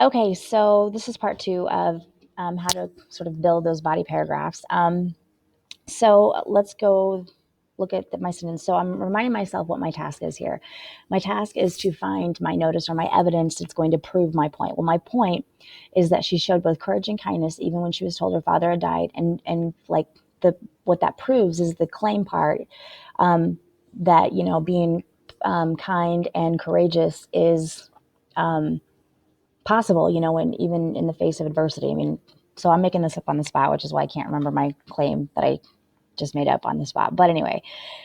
Okay, so this is part two of how to sort of build those body paragraphs. So let's go look at my sentence. So I'm reminding myself what my task is here. My task is to find my notice or my evidence that's going to prove my point. Well, my point is that she showed both courage and kindness even when she was told her father had died, and like the what that proves is the claim part, that being kind and courageous is possible, when even in the face of adversity. I mean, so I'm making this up on the spot, which is why I can't remember my claim that I just made up on the spot. But anyway,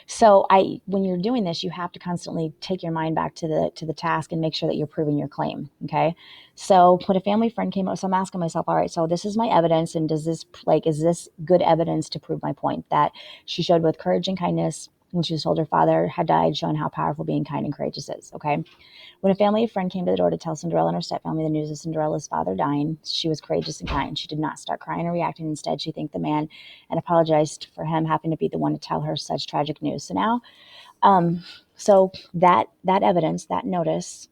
so when you're doing this, you have to constantly take your mind back to the task and make sure that you're proving your claim. Okay. So when a family friend came up, so I'm asking myself, all right, so this is my evidence. And is this good evidence to prove my point that she showed both courage and kindness when she was told her father had died, showing how powerful being kind and courageous is. Okay. When a family friend came to the door to tell Cinderella and her stepfamily the news of Cinderella's father dying, she was courageous and kind. She did not start crying or reacting. Instead, she thanked the man and apologized for him having to be the one to tell her such tragic news. So now, so that evidence, that notice,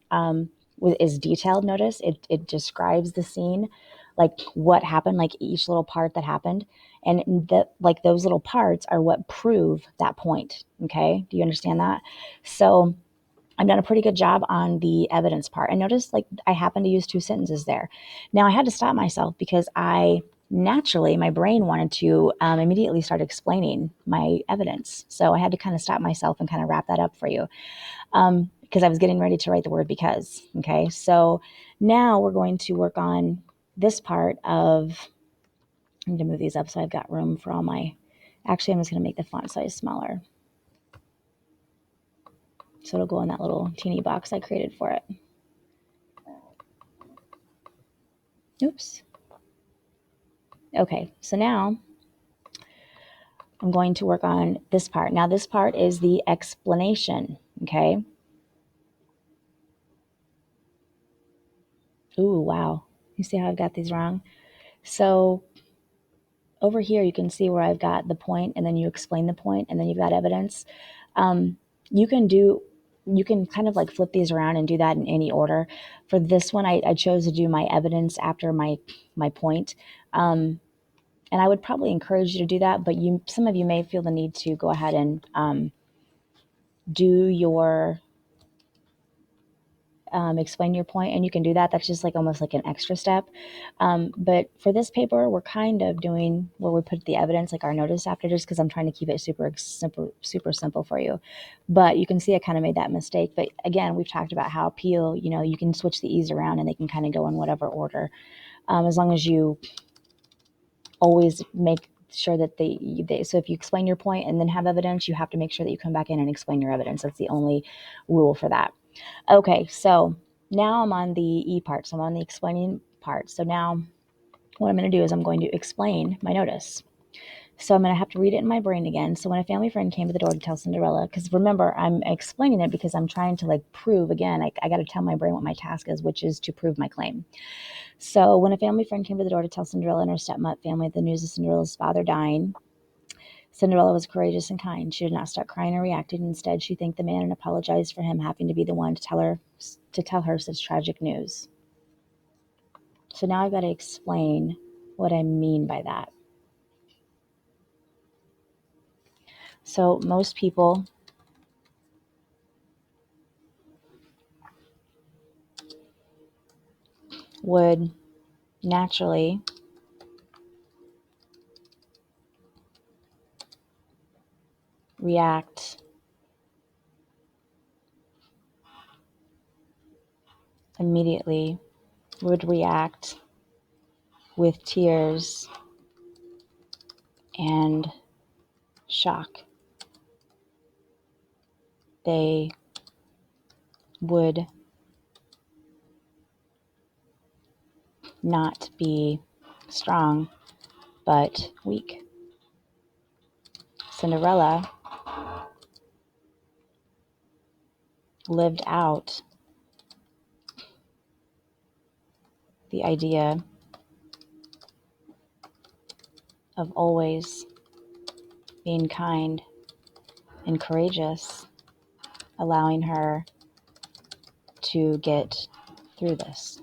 is detailed notice. It describes the scene, like what happened, like each little part that happened, and that like those little parts are what prove that point. Okay, do you understand that? So I've done a pretty good job on the evidence part. And notice, like, I happen to use two sentences there. Now, I had to stop myself because naturally, my brain wanted to immediately start explaining my evidence. So I had to kind of stop myself and kind of wrap that up for you, because I was getting ready to write the word because. Okay. So now we're going to work on this part of, I need to move these up so I've got room for all my, actually, I'm just going to make the font size smaller. So it'll go in that little teeny box I created for it. Oops. Okay, so now I'm going to work on this part. Now, this part is the explanation, okay? Ooh, wow. You see how I've got these wrong? So over here, you can see where I've got the point, and then you explain the point, and then you've got evidence. Um, you can do, you can kind of like flip these around and do that in any order. For this one, I chose to do my evidence after my point. And I would probably encourage you to do that, but some of you may feel the need to go ahead and do your explain your point, and you can do that. That's just like almost like an extra step. But for this paper, we're kind of doing where we put the evidence, like our notice after, just because I'm trying to keep it super simple for you. But you can see I kind of made that mistake. But again, we've talked about how Peel, you can switch the E's around and they can kind of go in whatever order, as long as you always make sure that so if you explain your point and then have evidence, you have to make sure that you come back in and explain your evidence. That's the only rule for that. Okay, so now I'm on the E part. So I'm on the explaining part. So now what I'm going to do is I'm going to explain my notice. So I'm going to have to read it in my brain again. So when a family friend came to the door to tell Cinderella, because remember, I'm explaining it because I'm trying to like prove again, I got to tell my brain what my task is, which is to prove my claim. So when a family friend came to the door to tell Cinderella and her stepmother family the news of Cinderella's father dying, Cinderella was courageous and kind. She did not start crying or reacting. Instead, she thanked the man and apologized for him having to be the one to tell her such tragic news. So now I've got to explain what I mean by that. So most people would naturally react immediately, would react with tears and shock. They would not be strong, but weak. Cinderella lived out the idea of always being kind and courageous, allowing her to get through this.